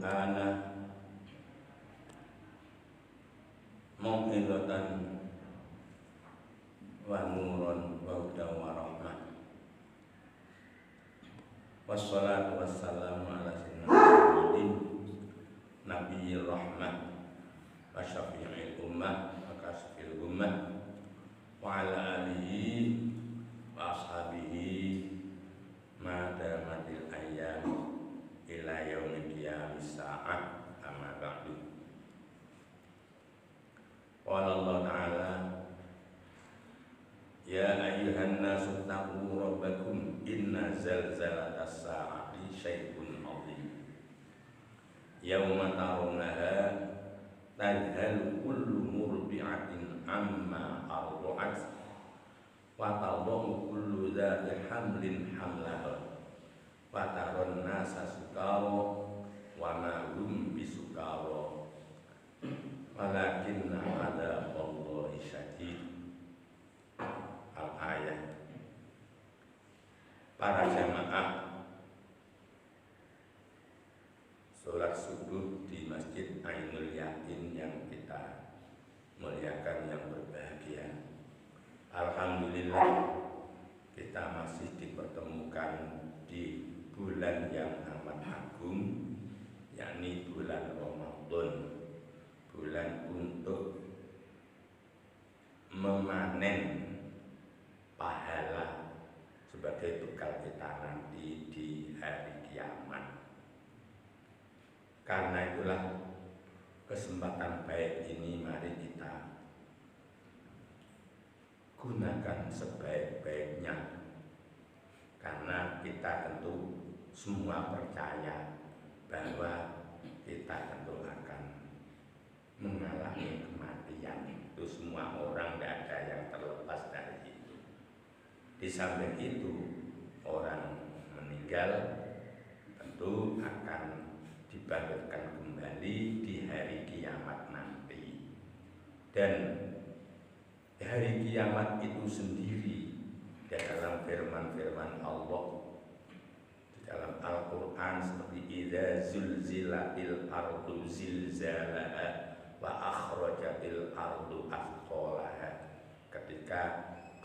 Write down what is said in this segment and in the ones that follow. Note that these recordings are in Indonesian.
Qur'ana mau'izatan wa nuran wa hudan wa rahmah. Wassalatu wassalamu ala sayyidina Muhammadin nabiyir rahmah wa syafi'il ummah wa kasfil ummah wa ala alihi wa ashabihi ma damatil ayyam ila yaumil qiyamis sa'ah. Amma ba'du. Qala Allah ta'ala ya ayyuhan nasu taqu rabbakum inna zalzalatas sa'ati syai'un 'adzim yauma tarawnaha tadhalu kullu murdi'atin amma arda'at wa tadau kullu dzati hamlin hamlaha wa taron nasa sukara wa ma hum bisukara walakinna adzaballahi syadid. Al-ayat. Para jamaah sholat subuh di Masjid Ainul Yakin yang kita muliakan, yang berbahagia, alhamdulillah kita masih dipertemukan di bulan yang amat agung, yakni bulan Ramadan, bulan untuk memanen pahala sebagai bekal kita nanti di hari kiamat. Karena itulah kesempatan baik ini mari kita gunakan sebaik-baiknya, karena kita tentu semua percaya bahwa kita tentu akan mengalami kematian. Itu semua orang, tidak ada yang terlepas dari itu. Di samping itu, orang meninggal tentu akan dibangkitkan kembali di hari kiamat nanti. Dan hari kiamat itu sendiri di dalam firman-firman Allah di dalam Al-Quran seperti idza zulzilatil ardu zilzalaha wa akhrajatil ardu athqalaha, ketika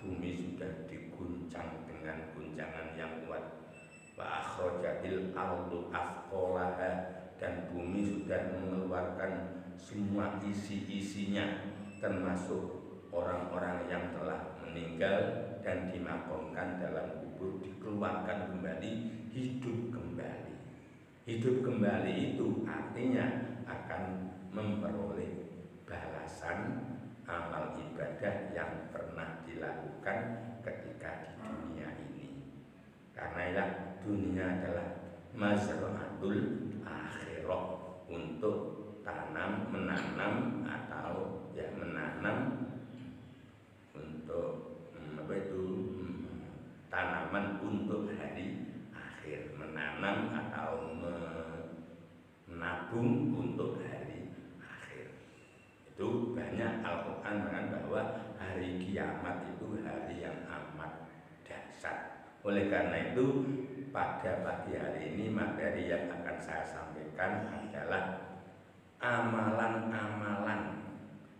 bumi sudah diguncang dengan guncangan yang kuat, wa akhrajatil ardu athqalaha, dan bumi sudah mengeluarkan semua isi-isinya, termasuk orang-orang yang telah meninggal dan dimakamkan dalam kubur, dikeluarkan kembali, hidup kembali. Hidup kembali itu artinya akan memperoleh balasan amal ibadah yang pernah dilakukan ketika di dunia ini. Karena ya, dunia adalah mazra'atul akhirah, untuk menanam atau ya menanam untuk tanaman untuk hari akhir, menanam atau menabung untuk hari akhir. Itu banyak Al-Quran mengatakan bahwa hari kiamat itu hari yang amat dahsyat. Oleh karena itu, pada pagi hari ini materi yang akan saya sampaikan adalah amalan-amalan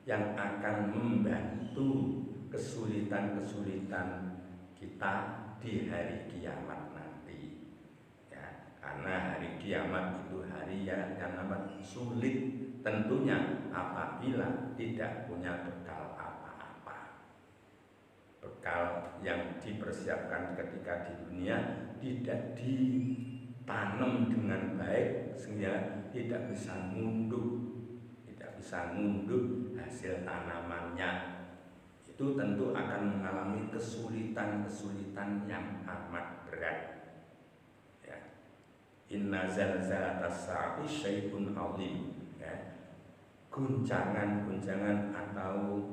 yang akan membantu kesulitan-kesulitan kita di hari kiamat nanti. Ya, karena hari kiamat itu hari yang amat sulit tentunya apabila tidak punya bekal apa-apa. Bekal yang dipersiapkan ketika di dunia tidak ditanam dengan baik sehingga tidak bisa ngunduh hasil tanamannya. Itu tentu akan mengalami kesulitan-kesulitan yang amat berat. Ya. Inna zalzalatas sa'ati syai'un 'adzim. Ya. Guncangan-guncangan atau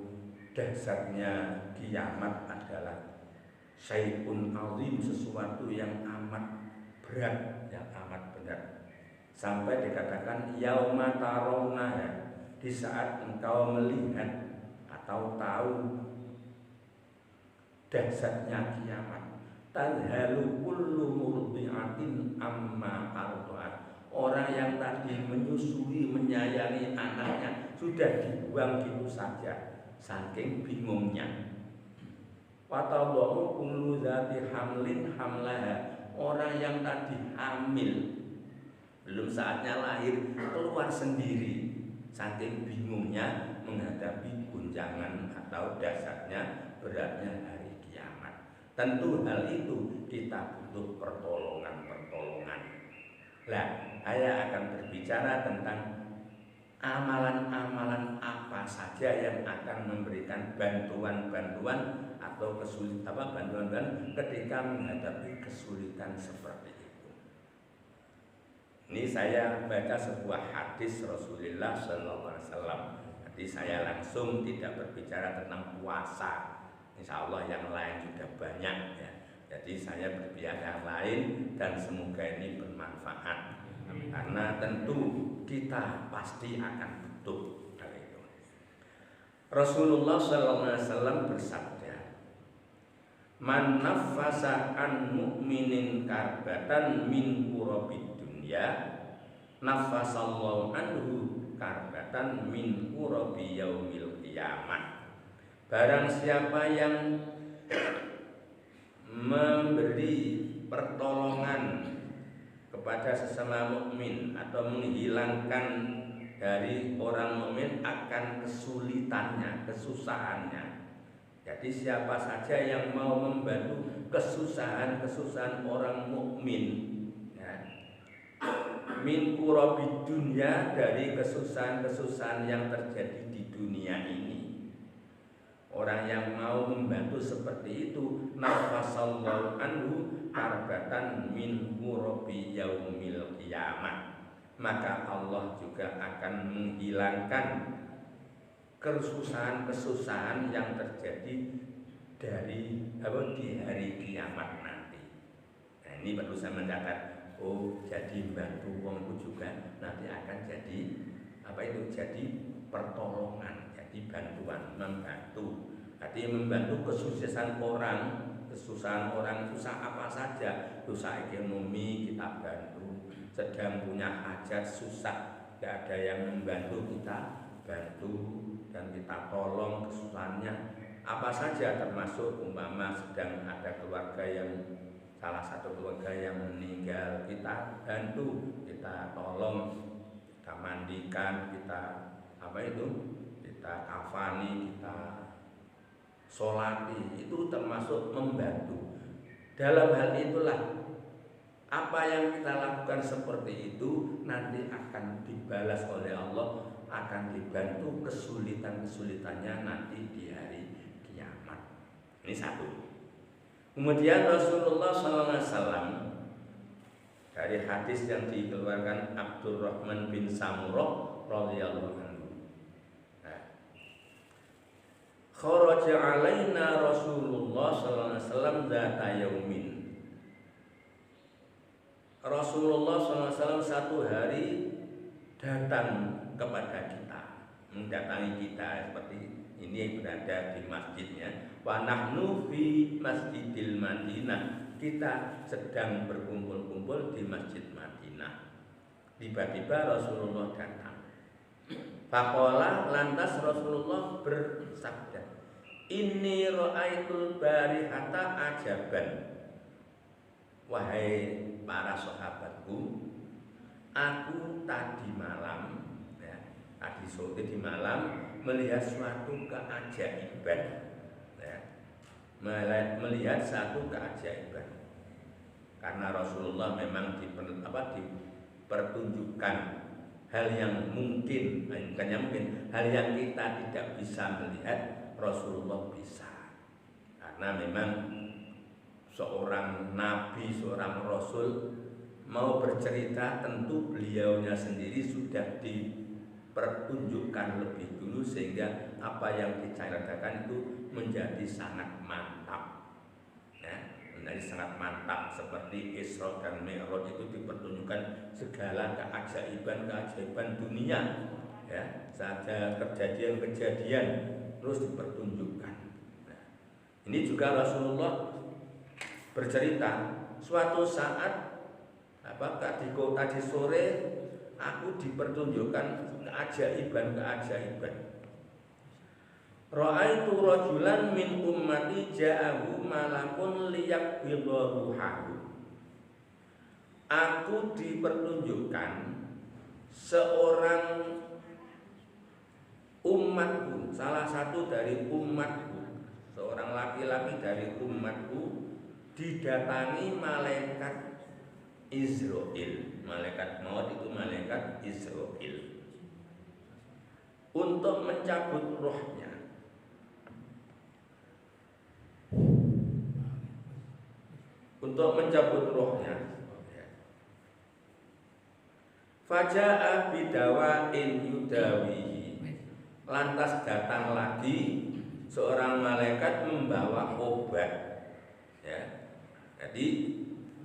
dahsyatnya kiamat adalah syai'un 'adzim, sesuatu yang amat berat, yang amat berat. Sampai dikatakan yauma tarawna, di saat engkau melihat atau tahu dahsyatnya kiamat, tadhalu kullu murdi'atin amma arda'at, Orang yang tadi menyusui, menyayangi anaknya sudah dibuang gitu saja, saking bingungnya. Watadau kullu dzati hamlin hamlaha. Orang yang tadi hamil, belum saatnya lahir, keluar sendiri, saking bingungnya menghadapi guncangan atau dasarnya beratnya hari kiamat. Tentu hal itu kita butuh pertolongan. Lah, saya akan berbicara tentang amalan-amalan apa saja yang akan memberikan bantuan-bantuan atau bantuan ketika menghadapi kesulitan seperti itu. Ini saya baca sebuah hadis Rasulullah SAW. Jadi saya langsung tidak berbicara tentang puasa. Insya Allah yang lain juga banyak ya. Jadi saya berbicara yang lain dan semoga ini bermanfaat. Karena tentu kita pasti akan butuh hal itu. Rasulullah SAW bersabda, "Man nafasa an mu'minin karbatan min kurabid dunya, nafasallahu anhu karbatan min kurabi yaumil qiyamah." Barang siapa yang memberi pertolongan kepada sesama mukmin atau menghilangkan dari orang mukmin akan kesulitannya, kesusahannya. Jadi siapa saja yang mau membantu kesusahan orang mukmin, ya, min kurabi dunya, dari kesusahan yang terjadi di dunia ini. Orang yang mau membantu seperti itu, nafasallahu anhu karbatan min kurabi yaumil qiyamah. Maka Allah juga akan menghilangkan kesusahan yang terjadi di hari kiamat nanti. Nah, ini perlu saya mencatat. Oh, jadi bantu wongku juga nanti akan jadi jadi pertolongan, jadi bantuan, membantu. Jadi membantu kesusahan orang susah apa saja, susah ekonomi kita bantu, sedang punya hajat susah, tidak ada yang membantu kita bantu dan kita tolong kesusahannya apa saja, termasuk umpama sedang ada salah satu keluarga yang meninggal, kita bantu, kita tolong, kita mandikan, kita kafani, kita sholati, itu termasuk membantu. Dalam hal itulah apa yang kita lakukan seperti itu nanti akan dibalas oleh Allah, akan dibantu kesulitannya nanti di hari kiamat. Ini satu. Kemudian Rasulullah SAW dari hadis yang dikeluarkan Abdurrahman bin Samurah radhiyallahu anhu, kharaja alaina Rasulullah sallallahu alaihi wasallam dzata yaumin. Rasulullah SAW satu hari datang kepada kita, mendatangi kita seperti ini, berada di masjidnya. Wa nahnu fi Masjidil Madinah, kita sedang berkumpul-kumpul di Masjid Madinah. Tiba-tiba Rasulullah datang. Faqala, lantas Rasulullah bersabda, "Inni ra'aitul barihata ajaban." Wahai para sahabatku, aku tadi malam, tadi sore di malam melihat suatu keajaiban, melihat satu keajaiban. Karena Rasulullah memang dipertunjukkan hal yang mungkin, hal yang kita tidak bisa melihat, Rasulullah bisa. Karena memang seorang nabi, seorang rasul mau bercerita, tentu beliaunya sendiri sudah dipertunjukkan lebih dulu, sehingga apa yang diceritakan itu menjadi sangat mantap, menjadi sangat mantap. Seperti Isra dan Mi'raj itu dipertunjukkan segala keajaiban dunia, saja kejadian-kejadian terus dipertunjukkan. Ini juga Rasulullah bercerita, suatu saat tadi sore aku dipertunjukkan keajaiban. Ra'aitu rajulan min ummati ja'ahu malakun liyaqbidha ruhahu. Aku dipertunjukkan seorang umatku, salah satu dari umatku, seorang laki-laki dari umatku didatangi malaikat Israel. Malaikat maut itu malaikat Israel untuk mencabut rohnya. Faja'a bidawa'in yudawihi. Lantas datang lagi seorang malaikat membawa obat. Ya. Jadi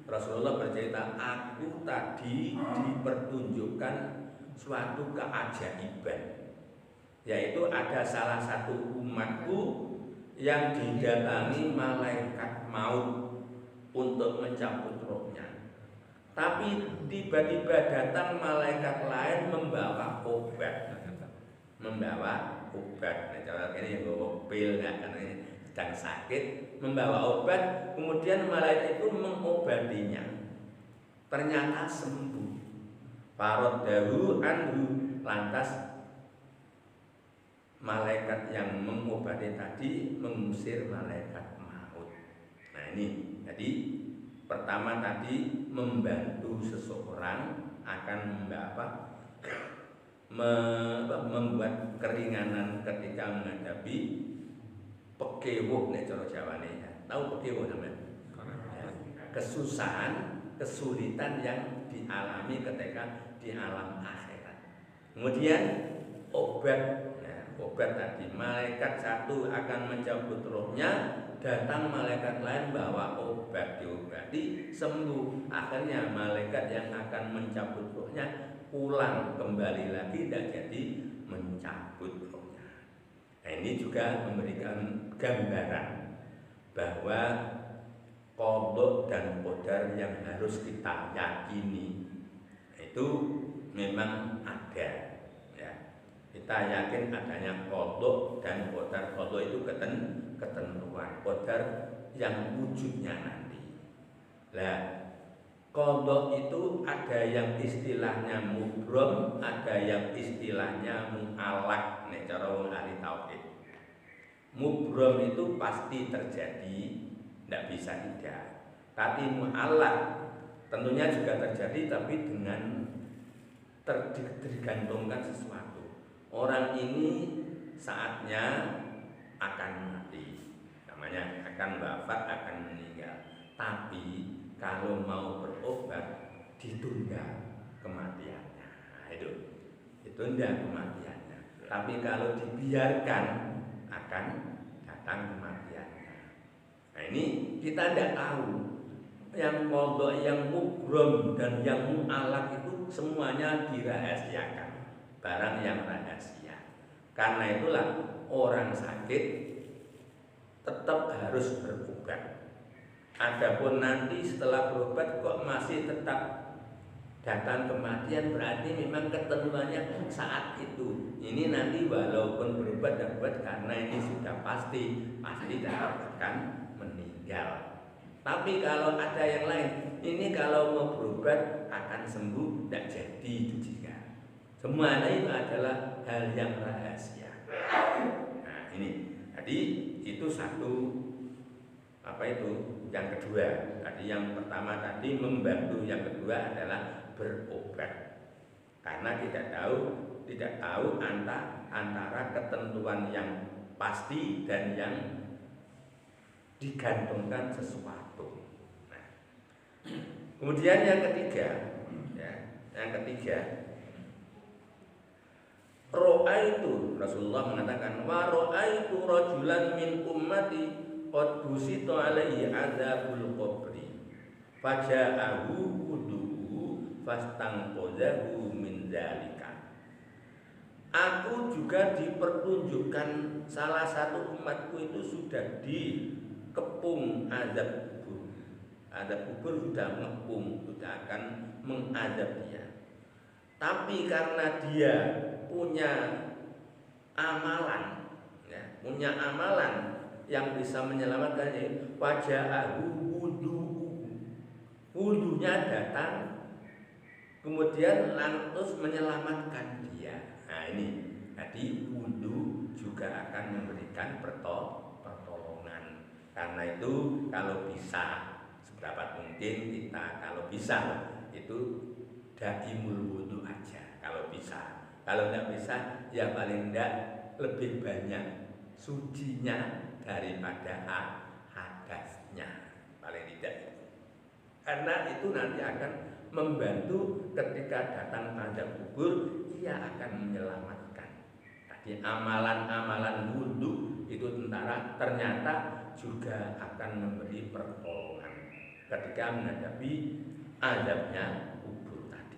Rasulullah bercerita, aku tadi dipertunjukkan suatu keajaiban, yaitu ada salah satu umatku yang didatangi malaikat maut untuk mencabut rohnya. Tapi tiba-tiba datang malaikat lain membawa obat. Nah, cara ini bawa pil, karena sedang sakit, membawa obat. Kemudian malaikat itu mengobatinya. Ternyata sembuh. Faraddahu anhu. Lantas malaikat yang mengobati tadi mengusir malaikat maut. Nah ini, jadi pertama tadi membantu seseorang akan membuat keringanan ketika menghadapi pekewuh, nek cara Jawane. Tahu pekewuh sampean? Ya, kesusahan, kesulitan yang dialami ketika di alam akhirat. Kemudian obat tadi, malaikat satu akan mencabut rohnya, datang malaikat lain bawa obat, diobati, sembuh. Akhirnya malaikat yang akan mencabut rohnya pulang kembali lagi, tidak jadi mencabut rohnya. Nah, ini juga memberikan gambaran bahwa qadha dan qadar yang harus kita yakini itu memang ada. Kita yakin adanya qadha dan qadar. Qadha itu ketentuan, qadar yang wujudnya nanti. Lah, qadha itu ada yang istilahnya mubrom, ada yang istilahnya mu'allaq, nek cara wong ahli tauhid. Mubrom itu pasti terjadi, tidak bisa tidak. Tapi mu'allaq tentunya juga terjadi, tapi dengan tergantungkan sesuatu. Orang ini saatnya akan mati, namanya akan wafat, akan meninggal. Tapi kalau mau berobat ditunda kematiannya. Nah, itu ditunda kematiannya. Tapi kalau dibiarkan akan datang kematiannya. Nah, ini kita tidak tahu. Yang qadha, yang mubrom dan yang mu'allaq itu semuanya dirahasiakan. Barang yang rahasia. Karena itulah orang sakit tetap harus berobat. Adapun nanti setelah berobat kok masih tetap datang kematian, berarti memang ketentuannya saat itu. Ini nanti walaupun berobat karena ini sudah pasti akan meninggal. Tapi kalau ada yang lain, ini kalau mau berobat akan sembuh, tidak jadi itu juga. Semuanya itu adalah hal yang rahasia. Nah ini, jadi itu satu. Apa itu? Yang kedua, tadi yang pertama tadi membantu, yang kedua adalah berobat. Karena tidak tahu antara ketentuan yang pasti dan yang digantungkan sesuatu. Nah, kemudian yang ketiga, Ro'aitu, Rasulullah mengatakan, wa ro'aitu rajulan min ummati qad busita alaihi adzabul qabri faja'ahu wudu'u fastanqadhahu min dzalika. Aku juga dipertunjukkan salah satu umatku itu sudah dikepung azab kubur. Azab kubur sudah mengepung, sudah akan mengadab dia. Tapi karena dia punya amalan, ya, punya amalan yang bisa menyelamatkannya, waja'ahu wudunya datang, kemudian lantas menyelamatkan dia. Nah ini, jadi wudu juga akan memberikan pertolongan. Karena itu kalau bisa, seberapa mungkin kita kalau bisa itu daimul wudu aja kalau bisa. Kalau tidak bisa ya paling tidak lebih banyak sucinya daripada hadasnya, paling tidak. Karena itu nanti akan membantu ketika datang azab kubur, ia akan menyelamatkan. Jadi amalan-amalan wudu itu ternyata juga akan memberi pertolongan ketika menghadapi azabnya kubur tadi.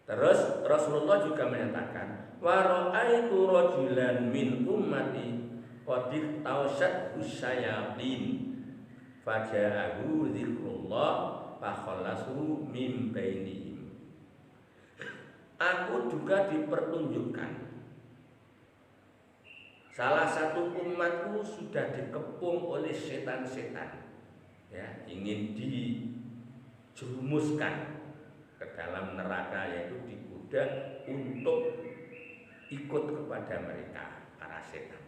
Terus Rasulullah juga menyatakan, wa ra'aitu rajulan min ummati qad tawsat usyayatin faja'ahu dzikrullah fakhallasu min bainihim. Aku juga dipertunjukkan salah satu umatku sudah dikepung oleh setan-setan, ya, ingin dijerumuskan ke dalam neraka, yaitu digoda untuk ikut kepada mereka, para setan.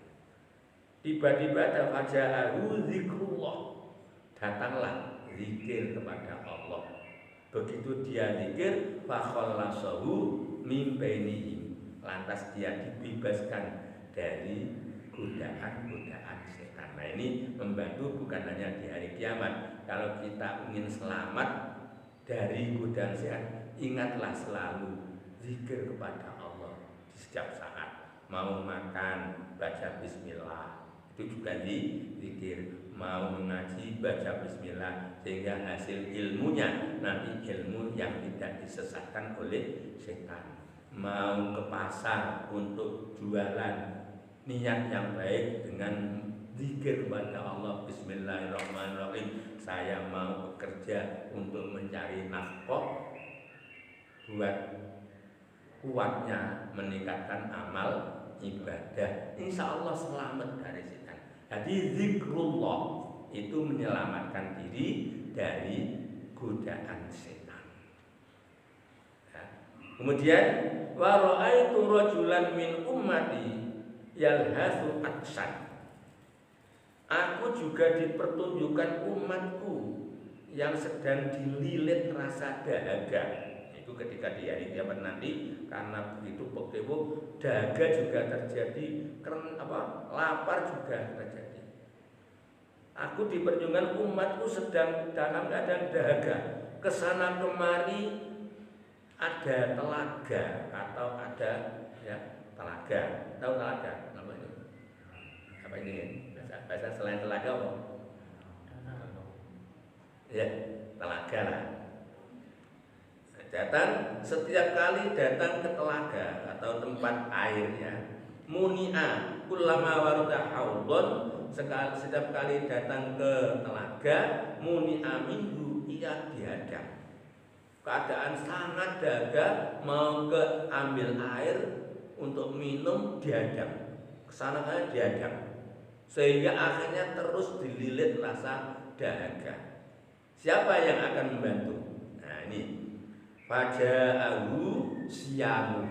Tiba-tiba ada faja'ahu dzikrullah, datanglah zikir kepada Allah. Begitu dia zikir, fakhallasahu min bainihim, lantas dia dibebaskan dari godaan-godaan setan. Nah ini membantu bukan hanya di hari kiamat. Kalau kita ingin selamat dari godaan setan, ingatlah selalu zikir kepada Allah di setiap saat. Mau makan, baca bismillah, itu juga zikir. Mau mengaji, baca bismillah, sehingga hasil ilmunya nanti ilmu yang tidak disesatkan oleh setan. Mau ke pasar untuk jualan, niat yang baik dengan zikir kepada Allah, bismillahirrahmanirrahim, saya mau bekerja untuk mencari nafkah, buat kuatnya meningkatkan amal ibadah, insya Allah selamat dari setan. Jadi zikrullah itu menyelamatkan diri dari godaan setan. Ya. Kemudian wa ra'aitu rajulan min ummati yalhasu aksan. Aku juga dipertunjukkan umatku yang sedang dililit rasa dahaga. Itu ketika di hari kiamat nanti, karena begitu pekewo, dahaga juga terjadi, lapar juga terjadi. Aku diperjuangkan umatku sedang dalam keadaan dahaga, kesana kemari ada telaga atau ada, ya, telaga. Tahu telaga? Apa ini? Apa ini? Bahasa selain telaga apa? Ya, telaga lah. Datang setiap kali datang ke telaga atau tempat airnya, muni'a kullama warada haudun, setiap kali datang ke telaga, muni'a minhu, ia dihadang. Keadaan sangat dahaga, mau ke ambil air untuk minum, dihadang. Kesana kan dihadang, sehingga akhirnya terus dililit rasa dahaga. Siapa yang akan membantu? Nah ini, faja'ahu siyamu,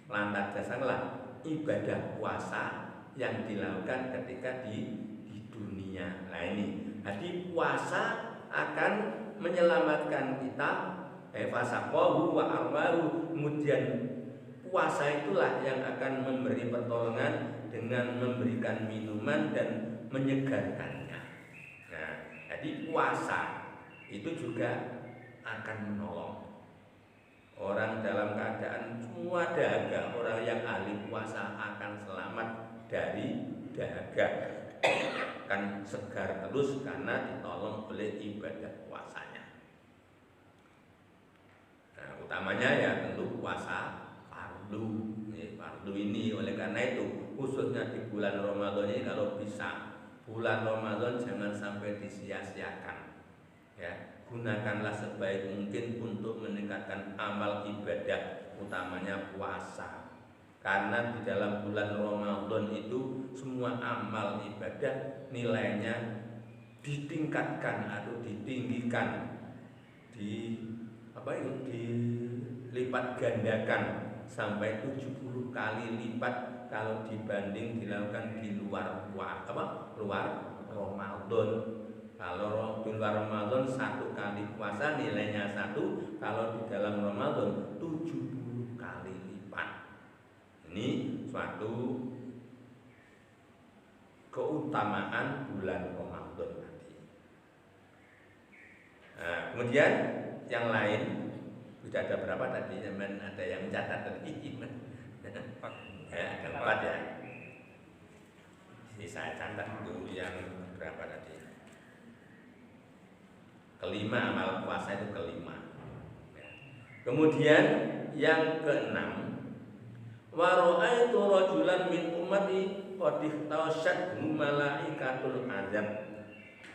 lantas datanglah ibadah puasa yang dilakukan ketika di dunia. Nah ini, jadi puasa akan menyelamatkan kita, fasaqahu wa arwahu. Kemudian puasa itulah yang akan memberi pertolongan dengan memberikan minuman dan menyegarkannya. Nah, jadi puasa itu juga akan menolong orang dalam keadaan semua dahaga. Orang yang ahli puasa akan selamat dari dahaga, akan segar terus karena ditolong oleh ibadah puasanya. Nah, utamanya ya tentu puasa fardu. Fardu ini oleh karena itu khususnya di bulan Ramadan ini kalau bisa bulan Ramadan jangan sampai disia-siakan. Ya, gunakanlah sebaik mungkin untuk meningkatkan amal ibadah, utamanya puasa. Karena di dalam bulan Ramadan itu semua amal ibadah nilainya ditingkatkan atau ditinggikan, di dilipat gandakan sampai 70 kali lipat kalau dibanding dilakukan di luar luar Ramadan. Kalau di luar Ramadan 1 kali puasa nilainya 1, kalau di dalam Ramadan 70 kali lipat. Ini suatu keutamaan bulan Ramadan tadi. Nah, kemudian yang lain sudah ada berapa tadi? Ada yang catat tadi. Ya, ada 4 ya. Ini saya catat dulu yang berapa tadi? Kelima, amal puasa itu kelima. Kemudian yang keenam, wa ra'aitu rajulan min ummati qad ihtawshat malaikatul azab.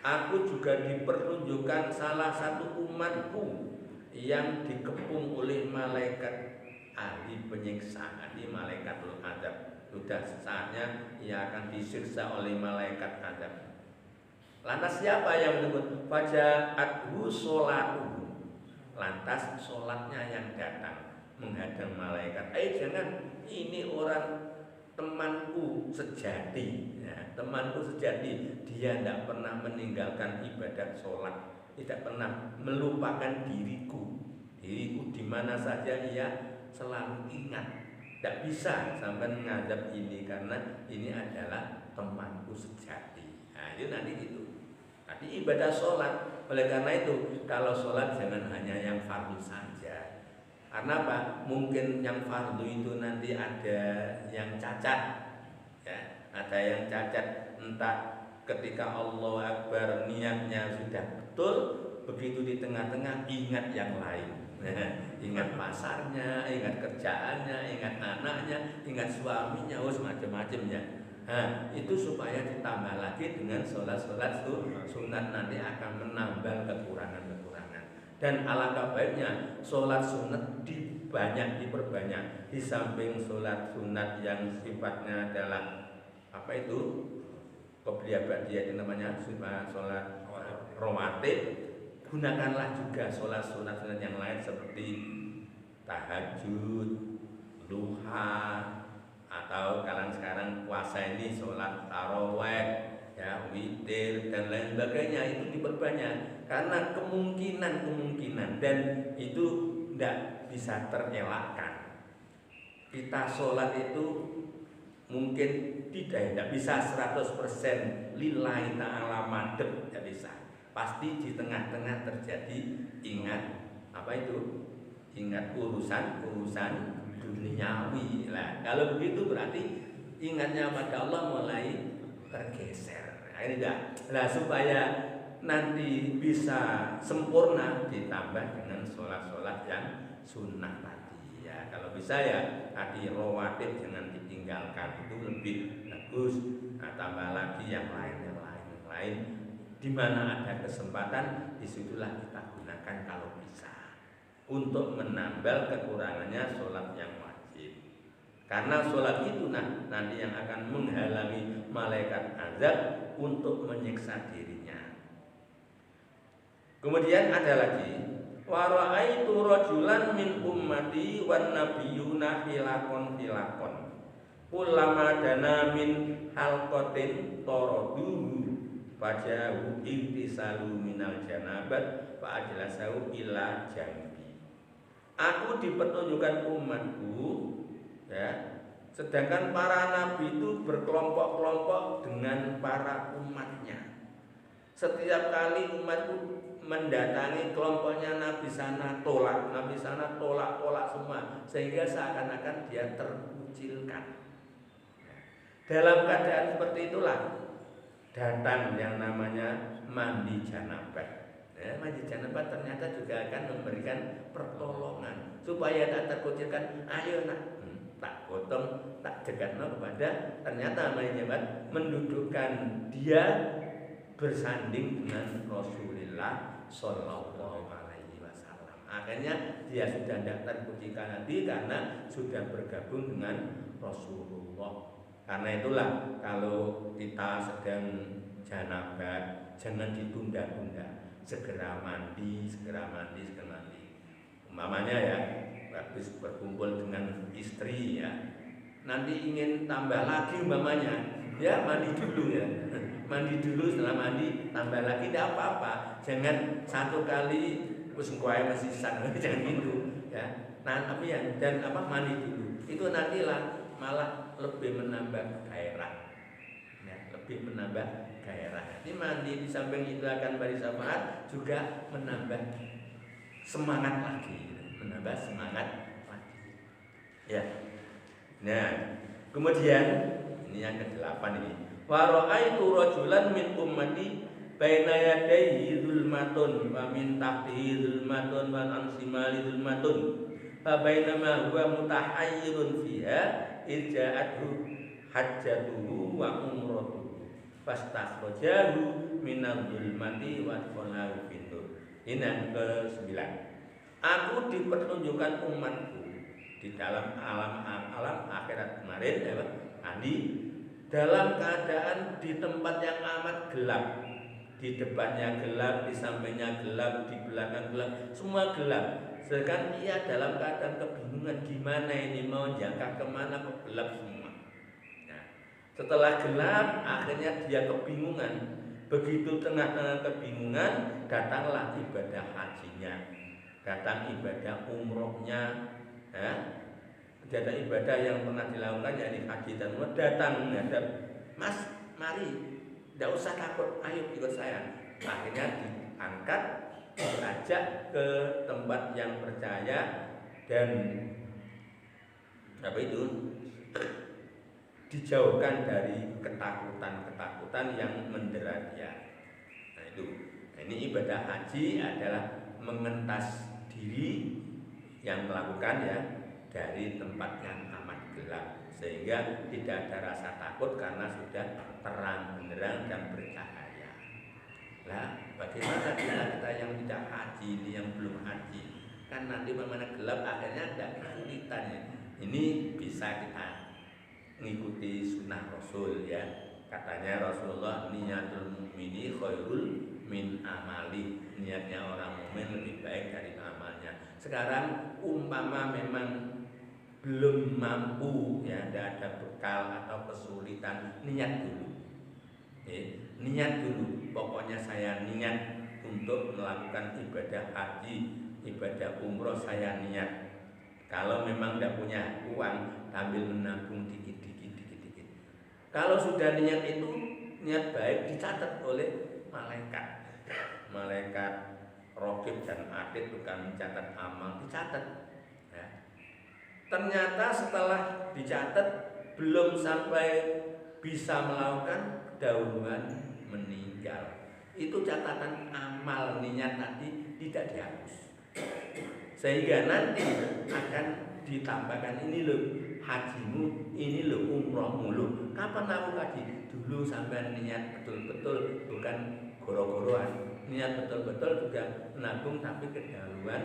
Aku juga dipertunjukkan salah satu umatku yang dikepung oleh malaikat ahli penyiksa, ahli malaikatul azab. Sudah saatnya ia akan disiksa oleh malaikat azab. Lantas siapa yang menyebut faja'athu sholatuhu? Lantas sholatnya yang datang menghadang malaikat. Jangan, ini orang temanku sejati ya, temanku sejati. Dia tidak pernah meninggalkan ibadat sholat, tidak pernah melupakan diriku di mana saja ia selalu ingat. Tidak bisa sampai menghadap ini karena ini adalah temanku sejati. Nah, itu nanti gitu. Tadi ibadah sholat. Oleh karena itu, kalau sholat jangan hanya yang fardu saja. Karena apa? Mungkin yang fardu itu nanti ada yang cacat, ya, ada yang cacat. Entah ketika Allah Akbar niatnya sudah betul, begitu di tengah-tengah ingat yang lain. Ingat pasarnya, ingat kerjaannya, ingat anaknya, ingat suaminya, semacam-macamnya. Nah, itu supaya ditambah lagi dengan sholat-sholat sunat nanti akan menambah kekurangan-kekurangan. Dan alangkah baiknya sholat sunat diperbanyak. Di samping sholat sunat yang sifatnya adalah apa itu? Qobliyah ba'diyah itu namanya sholat rawatib. Gunakanlah juga sholat sunat yang lain seperti tahajud, duha, atau kalian sekarang puasa ini sholat taraweh, ya, witir dan lain sebagainya, itu diperbanyak karena kemungkinan dan itu tidak bisa terelakkan. Kita sholat itu mungkin tidak bisa 100% lillahi ta'ala madhep, tidak bisa. Pasti di tengah-tengah terjadi ingat apa itu? Ingat urusan duniawi lah. Kalau begitu berarti ingatnya pada Allah mulai tergeser. Nah, ini dah. Nah, supaya nanti bisa sempurna ditambah dengan sholat-sholat yang sunnah tadi. Ya, kalau bisa ya tadi rawatib jangan ditinggalkan, itu lebih bagus. Nah, tambah lagi yang lain. Di mana ada kesempatan, disitulah kita gunakan kalau bisa untuk menambal kekurangannya sholat yang wajib. Karena sholat itu nanti yang akan menghalangi malaikat azab untuk menyiksa dirinya. Kemudian ada lagi, wa ra'aitu rajulan min ummati wan nabiyuna filakon kullama dana min halqatin taraduhu fajahu intisalu minal janabat fa ajlasahu ila jambi. Aku dipertunjukkan umatku, ya, sedangkan para nabi itu berkelompok-kelompok dengan para umatnya. Setiap kali umatku mendatangi kelompoknya nabi sana tolak semua, sehingga seakan-akan dia terkucilkan. Dalam keadaan seperti itulah datang yang namanya mandi janabat. Ya, mandi janabat ternyata juga akan memberikan pertolongan supaya tak terkucilkan. Ayo nak, tak gotong, tak dekatno kepada ternyata malaikat mendudukkan dia bersanding dengan Rasulullah Shallallahu Alaihi Wasallam. Akhirnya dia sudah tidak terpujikan lagi karena sudah bergabung dengan Rasulullah. Karena itulah kalau kita sedang janabah jangan ditunda-tunda, segera mandi. Umpamanya ya, habis berkumpul dengan istri ya, nanti ingin tambah lagi umpamanya, ya mandi dulu ya, mandi dulu, setelah mandi tambah lagi tidak apa-apa, jangan satu kali terus kuai masih jangan gitu ya. Nah tapi ya dan mandi dulu itu nantilah malah lebih menambah gairah ya, lebih menambah gairah. Jadi mandi di samping itu akan beri syafaat juga menambah semangat lagi, menambah semangat lagi ya. Nah kemudian ini yang ke-8 ini, wa ra'aitu rajulan min ummati baina yadayhi zulmatun wa min tahtihi zulmatun wa an shimali zulmatun fa bainama huwa mutahayyirun fiha irja'athu hajjatuhu wa umratuhu fastakhrajahu minal zulmati wa qalahu fintur. Ini yang ke-9. Aku dipertunjukkan umatku di dalam alam akhirat kemarin ya Pak Andi, dalam keadaan di tempat yang amat gelap. Di depannya gelap, di sampingnya gelap, di belakang gelap, semua gelap. Sedangkan ia dalam keadaan kebingungan, gimana ini mau jangka kemana, kok gelap semua. Nah, setelah gelap, akhirnya dia kebingungan. Begitu tengah-tengah kebingungan, datanglah ibadah hajinya, datang ibadah umrohnya, ya. Ada ibadah yang pernah dilakukan yakni haji dan umroh, datang menghadap, Mas, mari. Tidak usah takut, ayo ikut saya. Akhirnya diangkat, diajak ke tempat yang percaya dan dijauhkan dari ketakutan yang mendera dia. Nah itu, ini ibadah haji adalah mengentas diri yang melakukan ya dari tempat yang amat gelap, sehingga tidak ada rasa takut karena sudah terang benderang dan bercahaya. Nah, bagaimana kita yang tidak haji ini, yang belum haji, kan nanti bagaimana gelap akhirnya ada kesulitan ya. Ini bisa kita mengikuti sunnah Rasul ya. Katanya Rasulullah, niyatul mu'mini khairul min amali. Niatnya orang mukmin lebih baik dari amalnya. Sekarang umpama memang belum mampu ya, tidak ada bekal atau kesulitan, niat dulu. Niat dulu. Pokoknya saya niat untuk melakukan ibadah haji, ibadah umroh, saya niat. Kalau memang tidak punya uang, sambil menabung dikit. Kalau sudah niat itu, niat baik dicatat oleh malaikat. Malaikat Raqib dan Atid bukan mencatat amal, dicatat. Ya. Ternyata setelah dicatat belum sampai bisa melakukan, kedahuluan meninggal. Itu catatan amal niat tadi tidak dihapus. Sehingga nanti akan ditambahkan, ini loh hajimu, ini loh umrohmu loh. Kapan aku haji? Dulu sampai niat betul-betul, bukan goro-goroan. Niat betul-betul juga menabung, tapi kedahuluan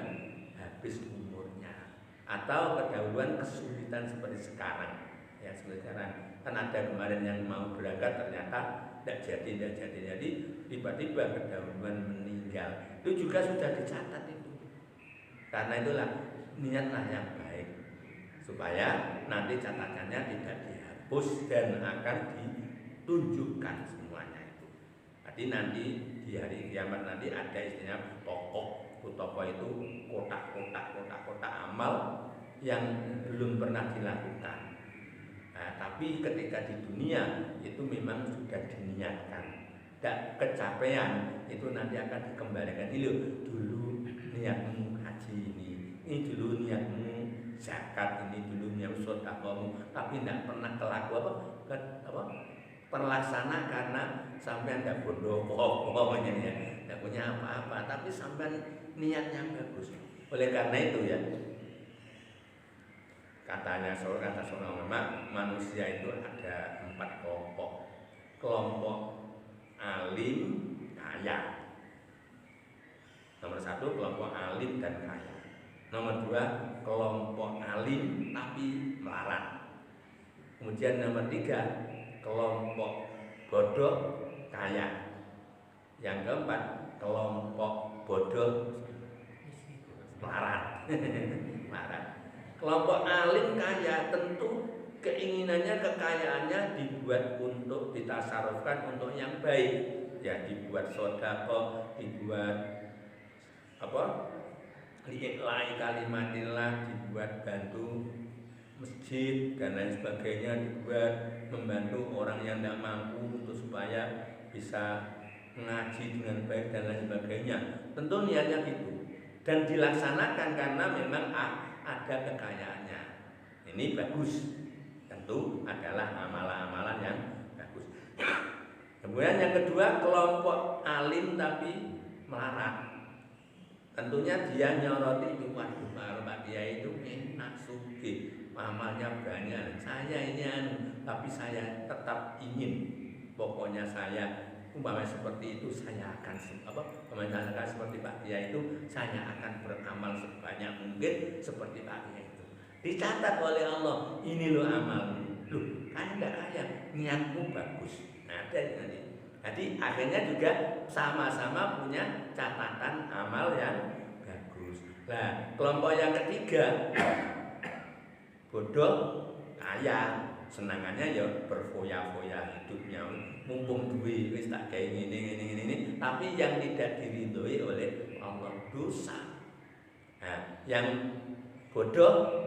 habis umurnya, atau kedahuluan kesulitan seperti sekarang. Ya seperti sekarang kan ada kemarin yang mau berangkat ternyata tidak jadi, tiba-tiba kedahuluan meninggal. Itu juga sudah dicatat itu. Karena itulah niatlah yang baik, supaya nanti catatannya tidak dihapus dan akan ditunjukkan semuanya itu. Jadi nanti di hari kiamat nanti ada istilahnya toko itu kotak amal yang belum pernah dilakukan. Nah, tapi ketika di dunia itu memang sudah diniatkan, tidak kecapean, itu nanti akan dikembalikan. Dulu niatmu haji ini dulu niatmu zakat, ini dulu niatmu sedekahmu, tapi tidak pernah kelaku terlaksana karena sampean tidak bodoh pokoknya ya, tidak punya apa-apa, tapi sampean niatnya bagus. Oleh karena itu ya, kata seorang ulama, manusia itu ada 4 kelompok. Kelompok alim kaya. Nomor 1 kelompok alim dan kaya. Nomor 2 kelompok alim tapi melarat. Kemudian nomor 3 kelompok bodoh kaya. Yang keempat kelompok bodoh melarat. Melarat. Kelompok alim kaya tentu keinginannya, kekayaannya dibuat untuk ditasarufkan untuk yang baik. Ya, dibuat sedekah, dibuat li'i'lai kalimatillah, dibuat bantu masjid dan lain sebagainya, dibuat membantu orang yang tidak mampu untuk supaya bisa mengaji dengan baik dan lain sebagainya. Tentu niatnya gitu dan dilaksanakan karena memang ada kekayaannya. Ini bagus, tentu adalah amalan-amalan yang bagus. Kemudian yang kedua kelompok alim tapi melarat. Tentunya dia nyoroti itu, waduh kalau Pak Kiai itu enak sugih, amalnya banyak. Saya ini tapi saya tetap ingin, pokoknya saya umpamanya seperti itu, saya akan seperti Pak Kiai itu, saya akan beramal sebanyak mungkin seperti Pak Kiai itu. Dicatat oleh Allah, ini loh amalmu. Loh, kaya enggak kaya, niatmu bagus. Nah, jadi akhirnya juga sama-sama punya catatan amal yang bagus. Nah, kelompok yang ketiga bodoh kaya, senangannya ya berfoya-foya hidupnya, mumpung duit wis tak kayak ini, tapi yang tidak diridhoi oleh Allah dosa. Nah, yang bodoh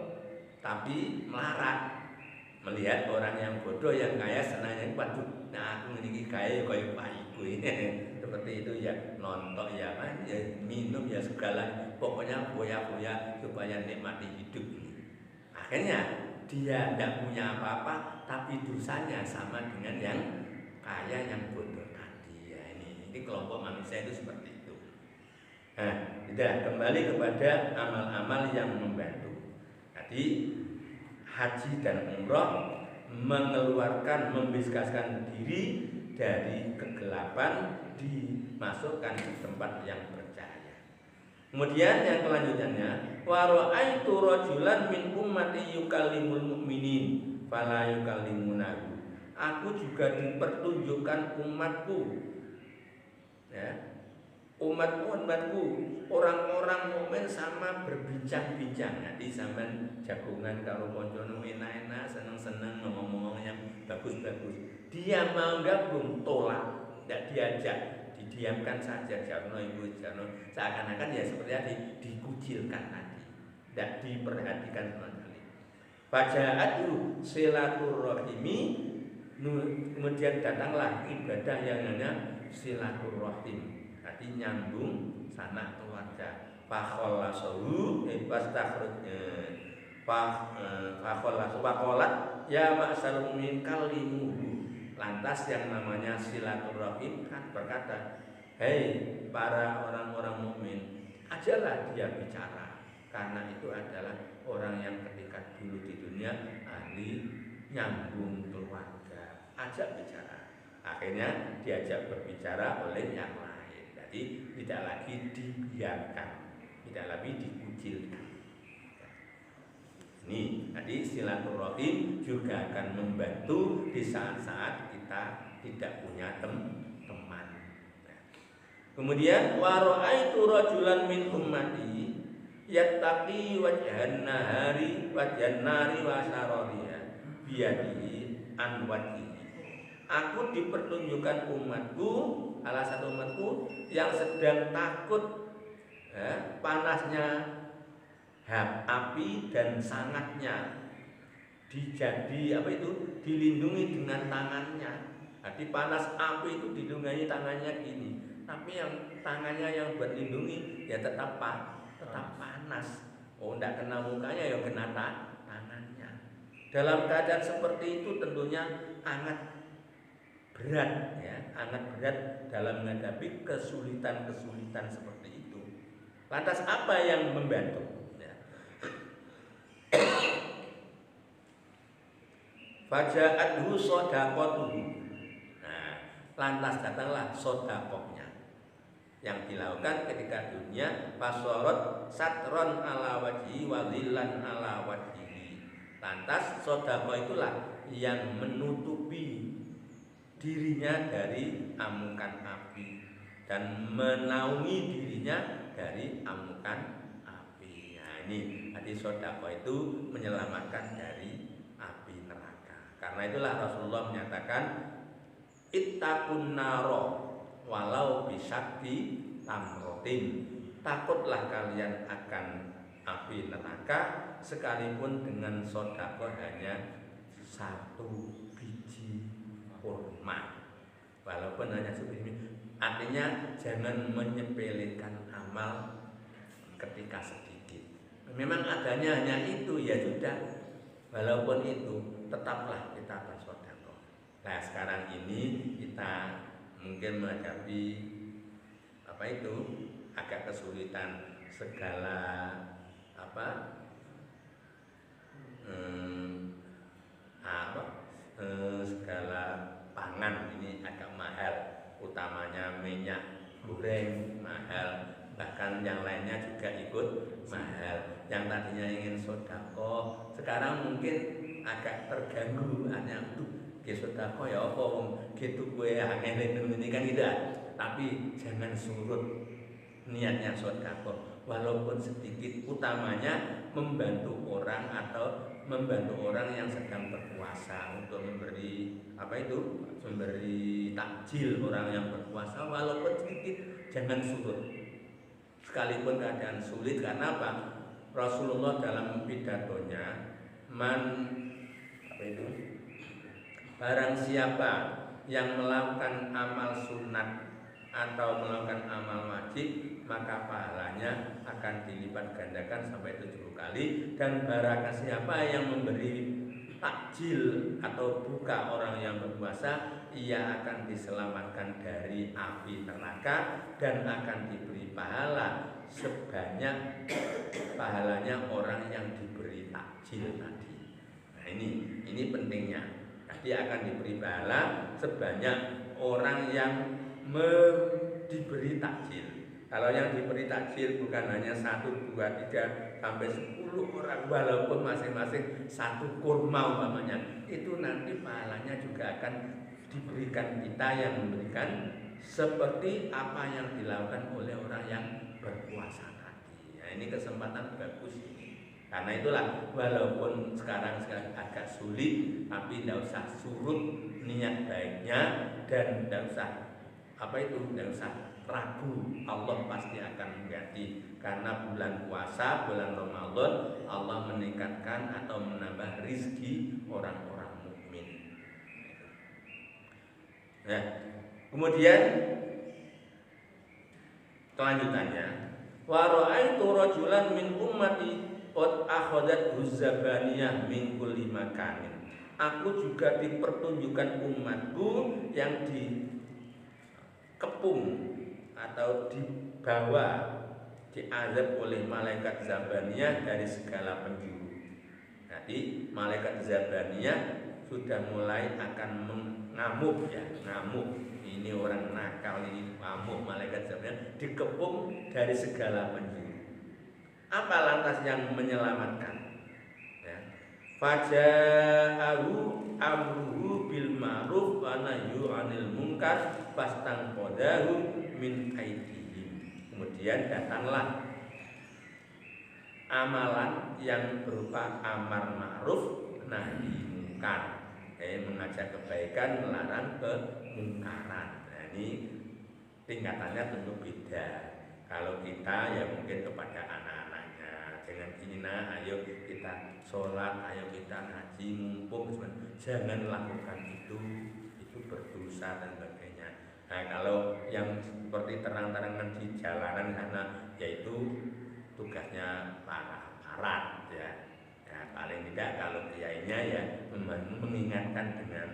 tapi melarat, melihat orang yang bodoh yang kaya senangnya, waduh, nah aku ini kaya kayak Pak Ibu ini seperti itu ya, nonton ya kan, ya minum ya segala, pokoknya foya-foya supaya nikmati hidup ini. Akhirnya dia tidak punya apa-apa, tapi dosanya sama dengan yang kaya yang bodoh tadi ya. Ini kelompok manusia itu seperti itu. Nah, tidak kembali kepada amal-amal yang membantu. Jadi haji dan umroh mengeluarkan, membebaskan diri dari kegelapan, dimasukkan di tempat yang bercahaya. Kemudian yang kelanjutannya, wa ra'aitu rajulan min ummati yukallimul mu'minin fala yukallimunahu. Aku juga dipertunjukkan umatku, ya, umatku, orang-orang mukmin sama berbincang-bincang. Nanti sampean jagungan karo kanca enak-enak, seneng-seneng ngomong-ngomong yang bagus-bagus. Dia mau gabung tolak, tidak diajak, didiamkan saja, jarno ibu jarno. Seakan-akan ya seperti tadi dikucilkan tadi, tidak diperhatikan sama sekali. Faja'atu silaturrahimi, kemudian datanglah ibadah yang namanya silaturrahim. Tadi nyambung sanak keluarga. Fakhollasahu wastakhrujnya. Fakholat ya ma'sal mu'min kalimuhu. Lantas yang namanya silaturahim kan berkata, hei para orang-orang mukmin, ajalah dia bicara, karena itu adalah orang yang ketika dulu di dunia ahli nyambung keluarga. Ajak bicara. Akhirnya diajak berbicara oleh yang lain. Jadi tidak lagi dibiarkan, tidak lagi dikucilkan. Ini tadi silaturahim juga akan membantu di saat-saat kita tidak punya teman. Kemudian wa ra'aitu rajulan min ummati yattaqi wajhan nahari wajhan nari wa sarariha biyadihi an wajhihi. Aku dipertunjukkan umatku, salah satu umatku yang sedang takut panasnya api dan sangatnya, dilindungi dengan tangannya. Jadi panas api itu dilindungi tangannya gini, tapi yang tangannya yang berlindungi ya tetap panas. Oh, tidak kena mukanya ya kena tangannya. Dalam keadaan seperti itu tentunya sangat berat ya, sangat berat dalam menghadapi kesulitan-kesulitan seperti itu. Lantas apa yang membantu? Faja'athu shadaqatuhu. Nah, lantas datanglah sedekahnya yang dilakukan ketika dunia, fasorot satron ala wajhi wa dhillan ala wajhi. Lantas sedekah itulah yang menutupi dirinya dari amukan api dan menaungi dirinya dari amukan api. Nah, ini hadis sedekah itu menyelamatkan dari api neraka. Karena itulah Rasulullah menyatakan ittaqun naro walau bisakti tamrotin. Takutlah kalian akan api neraka sekalipun dengan sedekah hanya satu biji kurma. Walaupun hanya satu biji. Artinya jangan menyepelekan amal ketika sedikit. Memang adanya hanya itu, ya sudah. Walaupun itu tetaplah kita bersedekah. Nah, sekarang ini kita mungkin menghadapi agak kesulitan segala segala pangan ini agak mahal, utamanya minyak goreng mahal, bahkan yang lainnya juga ikut mahal. Yang tadinya ingin sedekah sekarang mungkin agak terganggu, hanya sedekah ya apa wong gitu kowe angel ini kan tidak. Tapi jangan surut niatnya sedekah walaupun sedikit, utamanya membantu orang atau membantu orang yang sedang berpuasa untuk memberi memberi takjil orang yang berpuasa walaupun sedikit, jangan surut sekalipun keadaan sulit. Karena apa? Rasulullah dalam pidatonya barang siapa yang melakukan amal sunat atau melakukan amal wajib, maka pahalanya akan dilipat gandakan sampai 7 kali. Dan barang siapa yang memberi takjil atau buka orang yang berpuasa, ia akan diselamatkan dari api neraka dan akan diberi pahala sebanyak pahalanya orang yang diberi takjil tadi. Nah, ini pentingnya. Jadi akan diberi pahala sebanyak orang yang diberi takjil. Kalau yang diberi takjil bukan hanya 1, 2, 3 sampai 10 orang, walaupun masing-masing 1 kurma umpamanya, itu nanti pahalanya juga akan diberikan kita yang memberikan seperti apa yang dilakukan oleh orang yang berpuasa tadi. Nah, ini kesempatan bagus ini. Karena itulah walaupun sekarang agak sulit, tapi tidak usah surut niat baiknya dan tidak usah ragu, Allah pasti akan mengganti. Karena bulan puasa, bulan Ramadan, Allah meningkatkan atau menambah rizki orang-orang mukmin. Nah, kemudian kelanjutannya, wa ra'aitu rajulan min ummati qad akhadat huzabaniyah min kulli makanin. Aku juga dipertunjukkan umatku yang dikepung atau dibawa, diazab oleh malaikat Zabaniyah dari segala penjuru. Jadi malaikat Zabaniyah sudah mulai akan mengamuk ya, ngamuk. Ini orang nakal, ini ngamuk. Malaikat Zabaniyah dikepung dari segala penjuru. Apa lantas yang menyelamatkan? Faja'ahu amruhu bil ma'ruf wa nahyu 'anil munkar fastangqadahu min aidihim. Kemudian datanglah amalan yang berupa amar ma'ruf nahi munkar, mengajak kebaikan, melarang kemungkaran. Nah, ini tingkatannya tentu beda. Kalau kita ya mungkin kepada anak-anaknya, dengan ini ayo kita sholat, ayo kita ngaji, mumpung jangan lakukan itu berdosa dan sebagainya. Nah, kalau yang seperti terang-terangan di jalanan sana, yaitu tugasnya para aparat ya. Paling tidak kalau kiainya ya mengingatkan dengan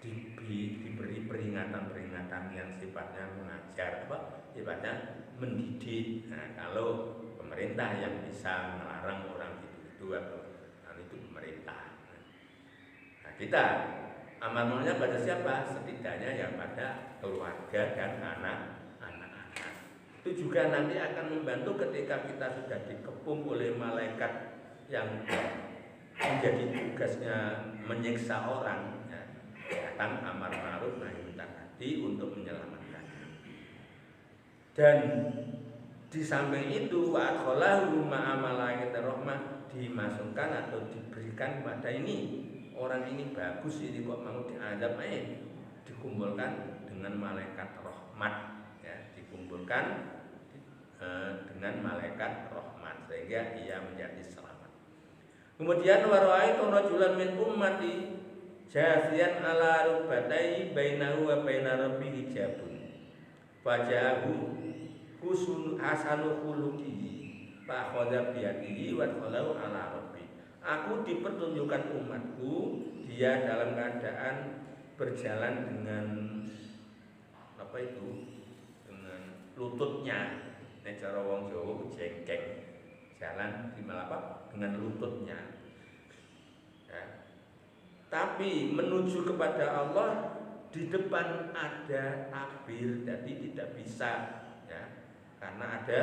diberi peringatan-peringatan yang sifatnya mengajar, sifatnya mendidik. Nah, kalau pemerintah yang bisa melarang orang itu atau itu pemerintah. Nah, kita amar ma'rufnya pada siapa? Setidaknya yang pada keluarga dan anak-anak. Itu juga nanti akan membantu ketika kita sudah dikepung oleh malaikat yang menjadi tugasnya menyiksa orang, ya, datang amar ma'ruf nahi munkar tadi untuk menyelamatkan. Dan di samping itu wa adkhalahu ma'a malaikatir rahmah, dimasukkan atau diberikan kepada ini orang ini bagus ini kok mau diazab, dikumpulkan dengan malaikat rahmat, ya, dikumpulkan dengan malaikat rahmat sehingga ia menjadi selamat. Kemudian warawaitu rajulan min ummati jasian ala rubatai bainahu wa baina rabbihi hijabun fajahu hasanul khuluqihi fa akhadha bi yadihi wa qalau ala rabbi. Aku dipertunjukkan umatku, dia dalam keadaan berjalan dengan apa itu? Dengan lututnya. Nek cara wong Jawa jengkeng. Jalan di apa? Dengan lututnya. Ya. Tapi menuju kepada Allah di depan ada tabir, jadi tidak bisa, ya, karena ada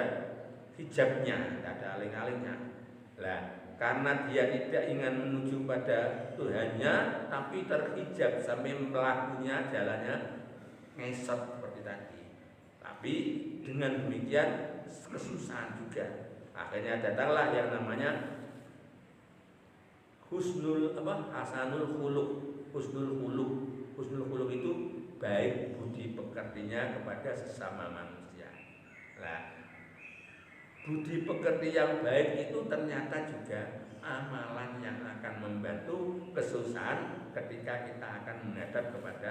hijabnya, tidak ada aling-alingnya. Lah, karena dia tidak ingin menuju pada Tuhannya, tapi terhijab sampai pelakunya jalannya ngesot seperti tadi. Tapi dengan demikian kesusahan juga. Akhirnya datanglah yang namanya hasanul khuluq. Husnul khuluq itu baik budi pekertinya kepada sesama manusia. Nah, budi pekerti yang baik itu ternyata juga amalan yang akan membantu kesusahan ketika kita akan menghadap kepada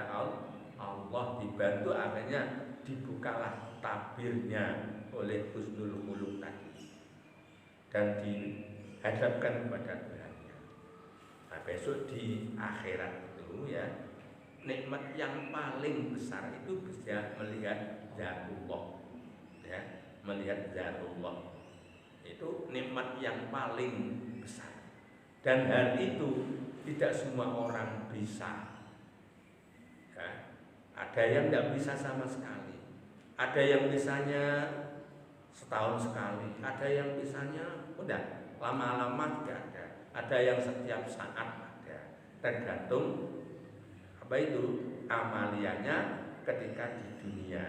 Allah, dibantu akhirnya dibukalah tabirnya oleh husnul khuluq tadi dan dihadapkan kepada Tuhannya. Nah, besok di akhirat itu, ya, nikmat yang paling besar itu bisa melihat zatullah, ya, melihat zatullah itu nikmat yang paling besar. Dan hal itu tidak semua orang bisa, ya. Ada yang tidak bisa sama sekali, ada yang bisanya setahun sekali, ada yang bisanya udah lama-lama juga ada yang setiap saat ada, tergantung apa itu amaliannya ketika di dunia.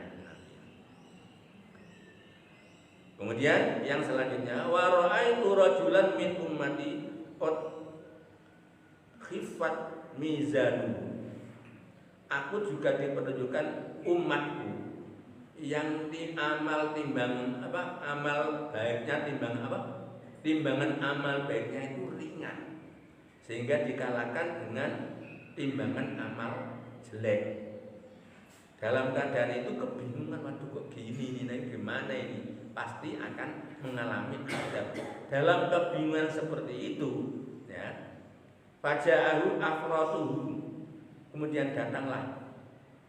Kemudian yang selanjutnya wa ra'aitu rajulan min ummati qad khiffat mizanu. Aku juga dipertunjukkan umatku yang amal baiknya timbangan amal baiknya itu ringan, sehingga dikalahkan dengan timbangan amal jelek. Dalam keadaan itu kebingungan, waduh kok gini nih, gimana ini, pasti akan mengalami azab. Dalam kebingungan seperti itu, ya, faja'ahu afratuhu, kemudian datanglah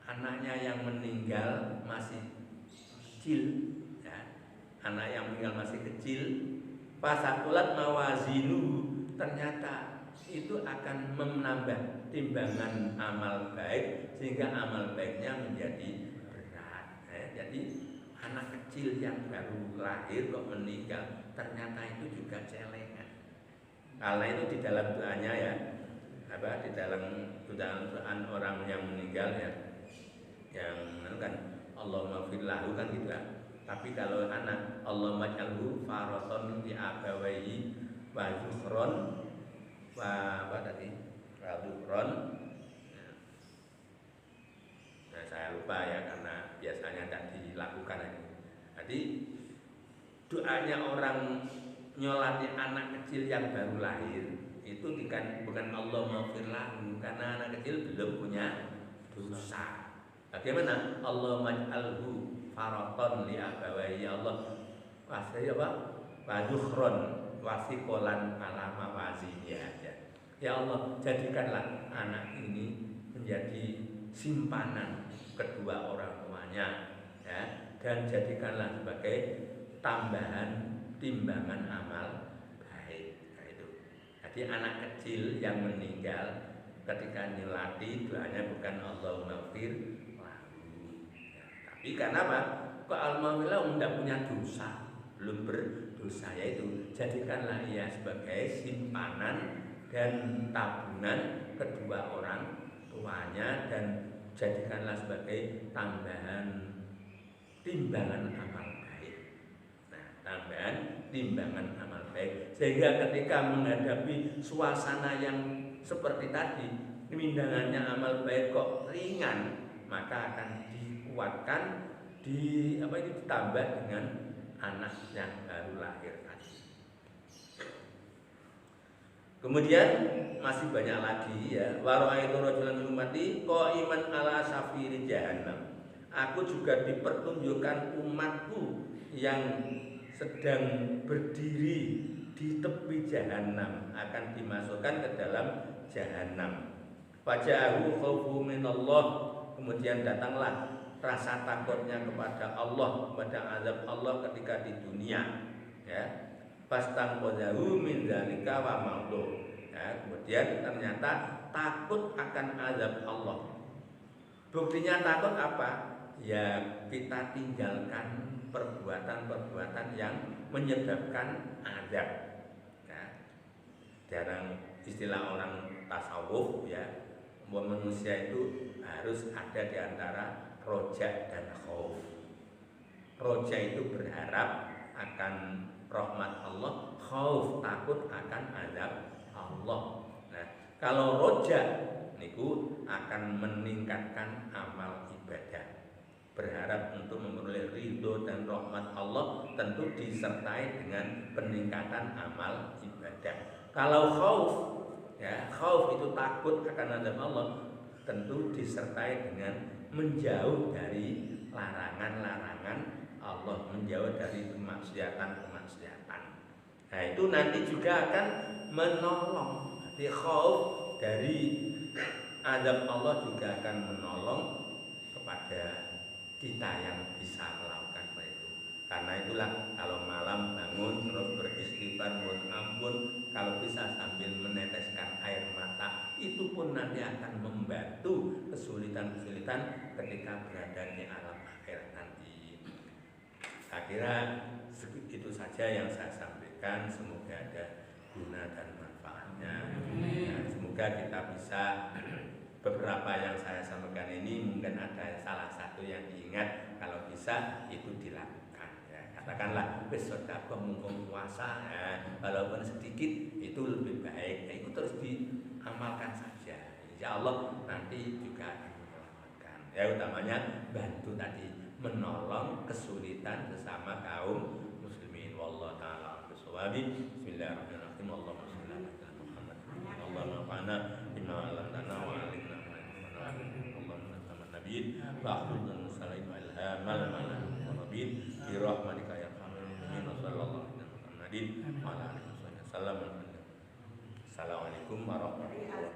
anaknya yang meninggal masih kecil, ya, anak yang meninggal masih kecil. Fasakulat mawazinu, ternyata itu akan menambah timbangan amal baik sehingga amal baiknya menjadi berat. Jadi anak kecil yang baru lahir kok meninggal, ternyata itu juga celengan. Karena itu di dalam doanya, ya, di dalam doa orang yang meninggal, ya, yang kan Allahumma fir lahu kan gitu, ya. Tapi kalau anak Allahumma ij'alhu faraton li abawayhi wa zukhron wa apa tadi? Wa zukhron. Nah, saya lupa, ya, karena biasanya tidak dilakukan ini. Jadi doanya orang nyolati anak kecil yang baru lahir itu bukan Allahumma fir lahu, karena anak kecil belum punya dosa. Bagaimana? Allahumma ij'alhu faraton li abawayhi, ya Allah wasih apa? Wazukhron wasikolan ala mawazinya, ya Allah jadikanlah anak ini menjadi simpanan kedua orang tuanya, ya, dan jadikanlah sebagai tambahan timbangan amal baik. Nah, itu. Jadi anak kecil yang meninggal ketika nyelati doanya bukan Allahumma ighfir lahu. Ya, tapi karena apa? Kok al-maghfirah tidak punya dosa, belum berdosa, yaitu jadikanlah ia sebagai simpanan dan tabungan kedua orang tuanya, dan jadikanlah sebagai tambahan timbangan amal baik. Nah, tambahan timbangan amal baik, sehingga ketika menghadapi suasana yang seperti tadi, timbangannya amal baik kok ringan, maka akan dikuatkan, ditambah dengan anak yang baru lahir tadi. Kemudian masih banyak lagi ya. Wa ra'aitu rajulan min ummati qa'iman ala safiri jahannam. Aku juga dipertunjukkan umatku yang sedang berdiri di tepi jahanam, akan dimasukkan ke dalam jahanam. Faja'ahu khaufu minallah, kemudian datanglah rasa takutnya kepada Allah, kepada azab Allah ketika di dunia, ya. Fastangqadhahu min dzalika wa ma'dhu. Ya, kemudian ternyata takut akan azab Allah. Buktinya takut apa? Ya, kita tinggalkan perbuatan-perbuatan yang menyebabkan azab. Ya. Jarang istilah orang tasawuf ya, manusia itu harus ada di antara roja dan khauf. Roja itu berharap akan rahmat Allah, khauf takut akan azab Allah. Nah, kalau roja niku akan meningkatkan amal ibadah, berharap untuk memperoleh ridho dan rahmat Allah, tentu disertai dengan peningkatan amal ibadah. Kalau khauf, ya, khauf itu takut akan azab Allah, tentu disertai dengan menjauh dari larangan-larangan Allah, menjauh dari kemaksiatan-kemaksiatan. Nah, itu nanti juga akan menolong. Jadi khauf dari azab Allah juga akan menolong kepada kita yang bisa melakukan itu. Karena itulah kalau malam bangun terus beristighfar, mohon ampun, kalau bisa sambil meneteskan air mata, itu pun nanti akan membantu kesulitan-kesulitan ketika berada di alam akhirat nanti. Saya kira itu saja yang saya sampaikan, semoga ada guna dan manfaatnya. Nah, semoga kita bisa, beberapa yang saya sampaikan ini mungkin ada salah satu yang diingat, kalau bisa itu dilakukan ya. Katakanlah besok mumpung puasa ya, walaupun sedikit itu lebih baik ya, itu terus diamalkan saja, insya Allah nanti juga akan menyelamatkan ya. Utamanya bantu tadi, menolong kesulitan sesama kaum muslimin. Wallahu ta'ala bisawabih. Bismillahirrahmanirrahim. Allahumma shalli ala Muhammad. Allahumma fa'na bima 'allamtana wa 'allimna ma yanfa'una. Allahumma salli nabiyyin wa akhlul muslimin wa ilhamal wa nabiyyin bi rahmatika ya arhamar rahimin. Sallallahu alaihi wa sallam wa ala alihi wasallam. Assalamualaikum warahmatullahi wabarakatuh.